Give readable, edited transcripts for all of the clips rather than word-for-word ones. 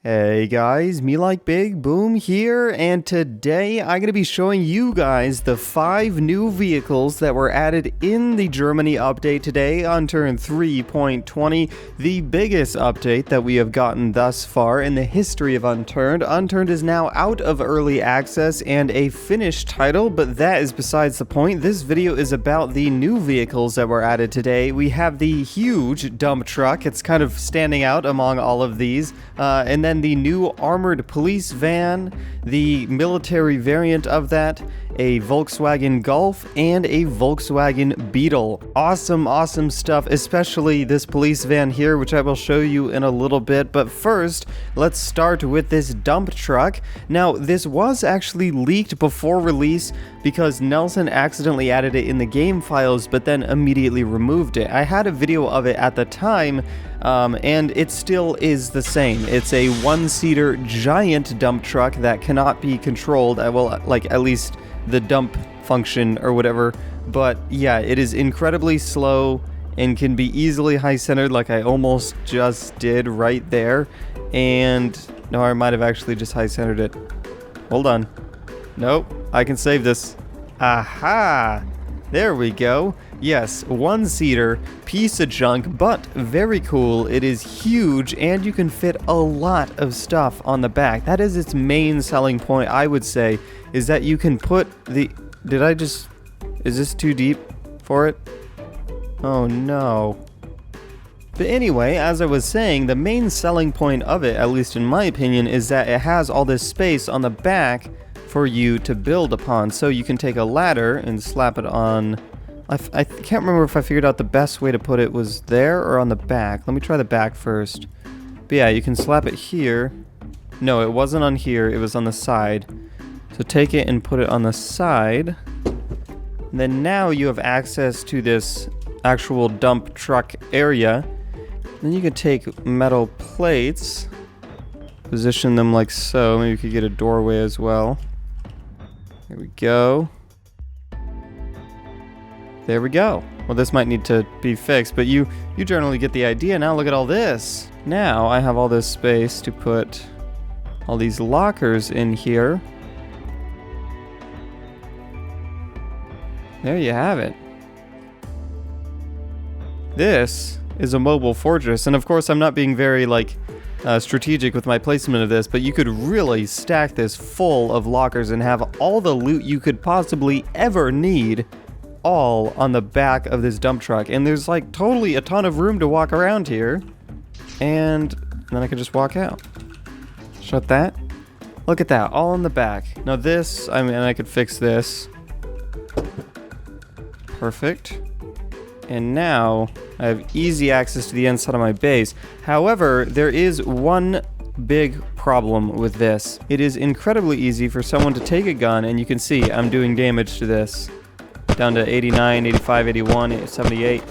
Hey guys, MeLikeBigBoom here, and today I'm going to be showing you guys the 5 new vehicles that were added in the Germany update today, Unturned 3.20, the biggest update that we have gotten thus far in the history of Unturned. Unturned is now out of early access and a finished title, but that is besides the point. This video is about the new vehicles that were added today. We have the huge dump truck, it's kind of standing out among all of these, and then the new armored police van, the military variant of that, a Volkswagen Golf, and a Volkswagen Beetle. Awesome stuff, especially this police van here, which I will show you in a little bit. But first, let's start with this dump truck. Now, this was actually leaked before release because Nelson accidentally added it in the game files, but then immediately removed it. I had a video of it at the time, and it still is the same. It's a one-seater giant dump truck that cannot be controlled. Well, like at least the dump function or whatever. But yeah, it is incredibly slow and can be easily high-centered, like I almost just did right there. And no, I might have actually just high-centered it. Hold on. Nope, I can save this. Aha! There we go. Yes, one-seater, piece of junk, but very cool. It is huge, and you can fit a lot of stuff on the back. That is its main selling point, I would say, is that you can put the... Is this too deep for it? Oh no. But anyway, as I was saying, the main selling point of it, at least in my opinion, is that it has all this space on the back for you to build upon. So you can take a ladder and slap it on... I can't remember if I figured out the best way to put it was there or on the back. Let me try the back first. But yeah, you can slap it here. No, it wasn't on here, it was on the side. So take it and put it on the side. And then now you have access to this actual dump truck area. Then you can take metal plates, position them like so. Maybe you could get a doorway as well. Here we go. There we go. Well, this might need to be fixed, but you generally get the idea. Now look at all this. Now I have all this space to put all these lockers in here. There you have it. This is a mobile fortress, and of course I'm not being very strategic with my placement of this, but you could really stack this full of lockers and have all the loot you could possibly ever need all on the back of this dump truck. And there's like totally a ton of room to walk around here, and then I can just walk out. Shut that. Look at that, all in the back. Now this, I could fix this. Perfect. And now I have easy access to the inside of my base. However, there is one big problem with this. It is incredibly easy for someone to take a gun, and you can see I'm doing damage to this. Down to 89, 85, 81, 78.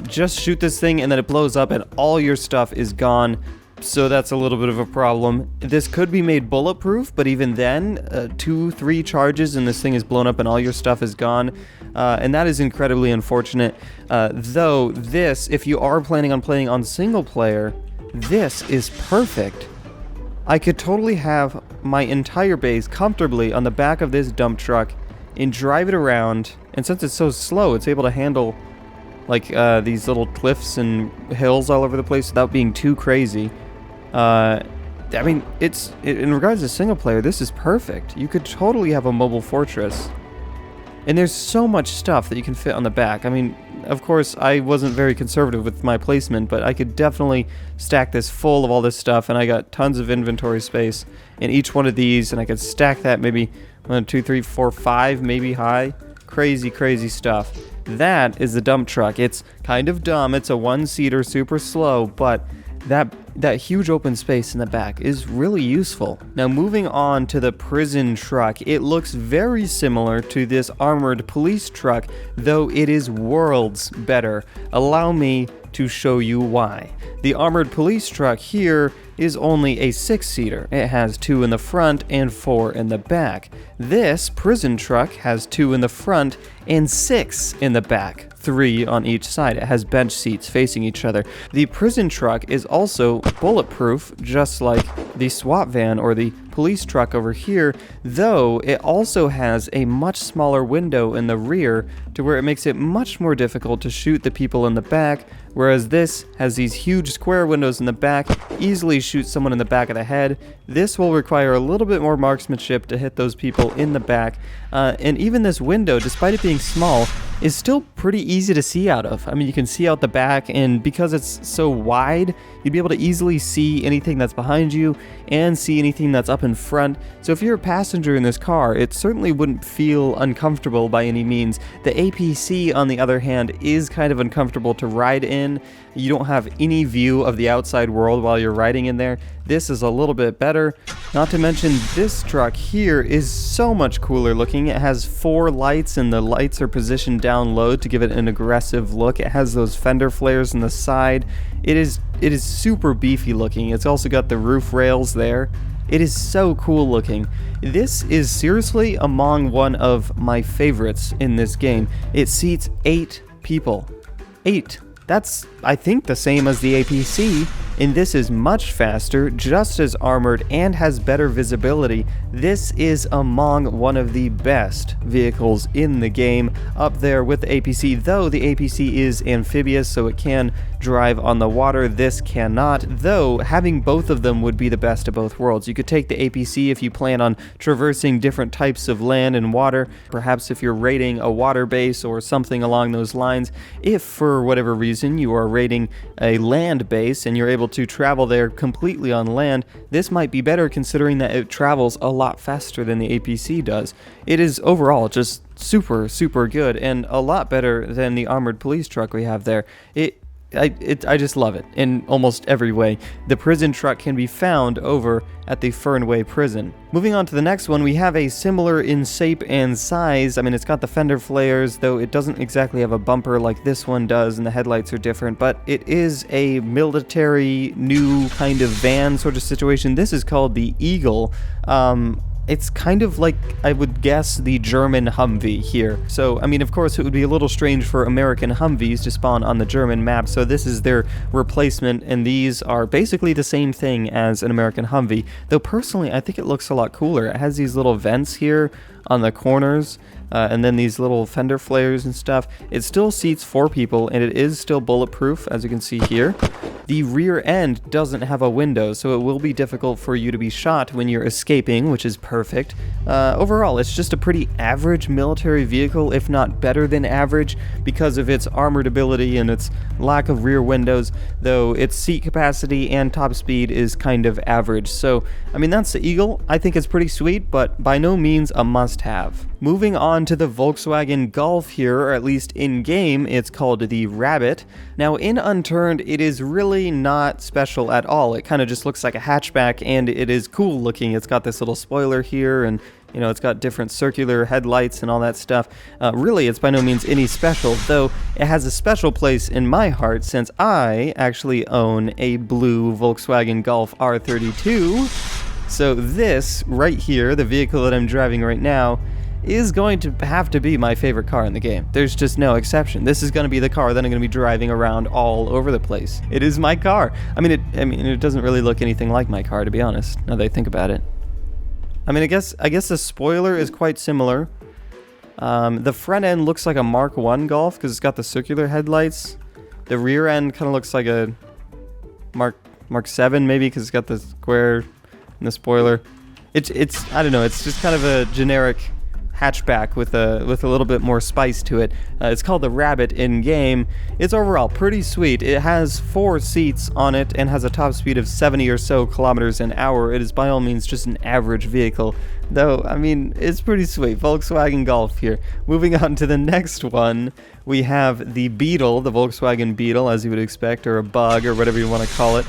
Just shoot this thing and then it blows up and all your stuff is gone. So that's a little bit of a problem. This could be made bulletproof, but even then, 2-3 charges and this thing is blown up and all your stuff is gone. And that is incredibly unfortunate. Though this, if you are planning on playing on single player, this is perfect. I could totally have my entire base comfortably on the back of this dump truck and drive it around, and since it's so slow, it's able to handle like these little cliffs and hills all over the place without being too crazy. I mean, in regards to single player, this is perfect. You could totally have a mobile fortress, and there's so much stuff that you can fit on the back. I mean, of course, I wasn't very conservative with my placement, but I could definitely stack this full of all this stuff, and I got tons of inventory space in each one of these, and I could stack that maybe 1, 2, 3, 4, 5, maybe high. Crazy stuff. That is the dump truck. It's kind of dumb. It's a one-seater, super slow, but that huge open space in the back is really useful. Now moving on to the prison truck, it looks very similar to this armored police truck, though it is worlds better. Allow me to show you why. The armored police truck here is only a 6-seater. It has 2 in the front and 4 in the back. This prison truck has 2 in the front and 6 in the back, 3 on each side. It has bench seats facing each other. The prison truck is also bulletproof, just like the SWAT van or the police truck over here, though it also has a much smaller window in the rear to where it makes it much more difficult to shoot the people in the back, whereas this has these huge square windows in the back, easily shoot someone in the back of the head. This will require a little bit more marksmanship to hit those people in the back, and even this window, despite it being small, is still pretty easy to see out of. I mean, you can see out the back, and because it's so wide, you'd be able to easily see anything that's behind you and see anything that's up in front. So if you're a passenger in this car, it certainly wouldn't feel uncomfortable by any means. The APC, on the other hand, is kind of uncomfortable to ride in. You don't have any view of the outside world while you're riding in there. This is a little bit better. Not to mention, this truck here is so much cooler looking. It has 4 lights, and the lights are positioned down low to give it an aggressive look. It has those fender flares on the side. It is super beefy looking. It's also got the roof rails there. It is so cool looking. This is seriously among one of my favorites in this game. It seats 8 people. 8. That's, I think, the same as the APC, and this is much faster, just as armored, and has better visibility. This is among one of the best vehicles in the game, up there with the APC, though the APC is amphibious, so it can drive on the water. This cannot, though having both of them would be the best of both worlds. You could take the APC if you plan on traversing different types of land and water, perhaps if you're raiding a water base or something along those lines. If, for whatever reason, you are raiding a land base and you're able to travel there completely on land, this might be better considering that it travels a lot faster than the APC does. It is overall just super good and a lot better than the armored police truck we have there. I just love it in almost every way. The prison truck can be found over at the Fernway prison. Moving on to the next one, we have a similar in shape and size. I mean, it's got the fender flares, though it doesn't exactly have a bumper like this one does, and the headlights are different, but it is a military new kind of van sort of situation. This is called the Eagle. It's kind of like, I would guess, the German Humvee here. So, I mean, of course, it would be a little strange for American Humvees to spawn on the German map, so this is their replacement, and these are basically the same thing as an American Humvee. Though, personally, I think it looks a lot cooler. It has these little vents here on the corners, and then these little fender flares and stuff. It still seats 4 people, and it is still bulletproof, as you can see here. The rear end doesn't have a window, so it will be difficult for you to be shot when you're escaping, which is perfect. Overall, it's just a pretty average military vehicle, if not better than average, because of its armored ability and its lack of rear windows, though its seat capacity and top speed is kind of average. So, I mean, that's the Eagle. I think it's pretty sweet, but by no means a must-have. Moving on to the Volkswagen Golf here, or at least in-game, it's called the Rabbit. Now, in Unturned, it is really not special at all. It kind of just looks like a hatchback, and it is cool looking. It's got this little spoiler here, and you know, it's got different circular headlights and all that stuff. Really, it's by no means any special, though it has a special place in my heart since I actually own a blue Volkswagen Golf R32. So this right here, the vehicle that I'm driving right now, is going to have to be my favorite car in the game. There's just no exception. This is going to be the car that I'm going to be driving around all over the place. It is my car. I mean, it doesn't really look anything like my car, to be honest, now that I think about it. I mean, I guess the spoiler is quite similar. The front end looks like a Mark 1 Golf because it's got the circular headlights. The rear end kind of looks like a Mark 7 maybe because it's got the square and the spoiler. It's I don't know. It's just kind of a generic hatchback with a little bit more spice to it. It's called the Rabbit in game. It's overall pretty sweet. It has 4 seats on it and has a top speed of 70 or so kilometers an hour. It is by all means just an average vehicle, though I mean it's pretty sweet. Volkswagen Golf here. Moving on to the next one, we have the Beetle, the Volkswagen Beetle, as you would expect, or a Bug, or whatever you want to call it.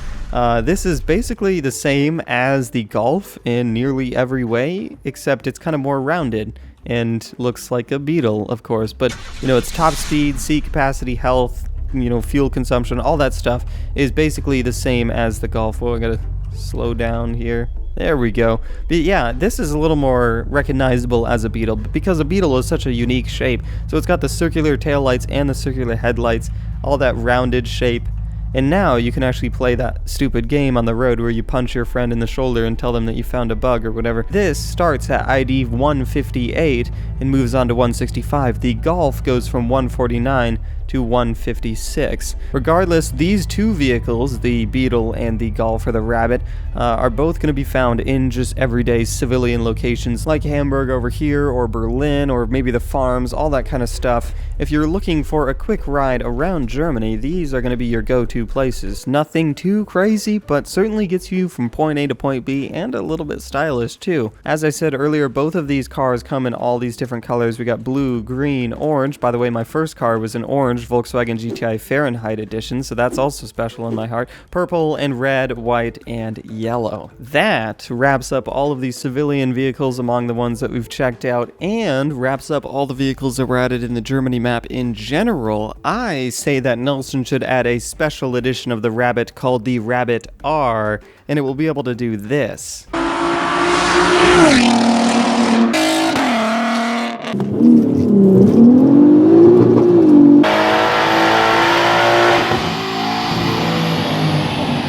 This is basically the same as the Golf in nearly every way, except it's kind of more rounded and looks like a Beetle, of course. But, you know, its top speed, seat capacity, health, you know, fuel consumption, all that stuff is basically the same as the Golf. Oh, I gotta slow down here. There we go. But yeah, this is a little more recognizable as a Beetle because a Beetle is such a unique shape. So it's got the circular taillights and the circular headlights, all that rounded shape. And now you can actually play that stupid game on the road where you punch your friend in the shoulder and tell them that you found a bug or whatever. This starts at ID 158 and moves on to 165. The Golf goes from 149 to 156. Regardless, these two vehicles, the Beetle and the Golf or the Rabbit, are both going to be found in just everyday civilian locations like Hamburg over here, or Berlin, or maybe the farms, all that kind of stuff. If you're looking for a quick ride around Germany, these are going to be your go-to places. Nothing too crazy, but certainly gets you from point A to point B, and a little bit stylish too. As I said earlier, both of these cars come in all these different colors. We got blue, green, orange. By the way, my first car was an orange Volkswagen GTI Fahrenheit edition, so that's also special in my heart. Purple and red, white, and yellow. That wraps up all of these civilian vehicles among the ones that we've checked out, and wraps up all the vehicles that were added in the Germany map in general. I say that Nelson should add a special edition of the Rabbit called the Rabbit R, and it will be able to do this.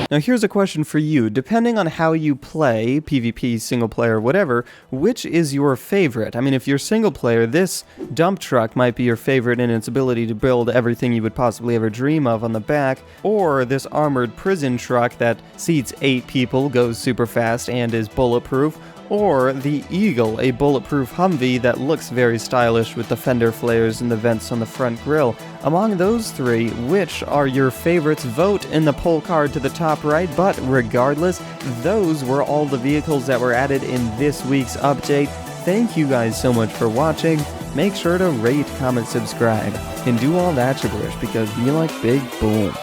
Now here's a question for you. Depending on how you play, PvP, single player, whatever, which is your favorite? I mean, if you're single player, this dump truck might be your favorite in its ability to build everything you would possibly ever dream of on the back, or this armored prison truck that seats 8 people, goes super fast, and is bulletproof, or the Eagle, a bulletproof Humvee that looks very stylish with the fender flares and the vents on the front grille. Among those three, which are your favorites? Vote in the poll card to the top right, but regardless, those were all the vehicles that were added in this week's update. Thank you guys so much for watching. Make sure to rate, comment, subscribe, and do all that gibberish because MeLikeBigBoom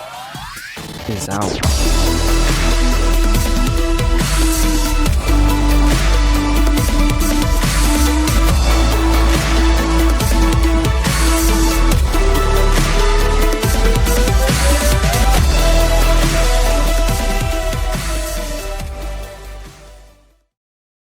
is out.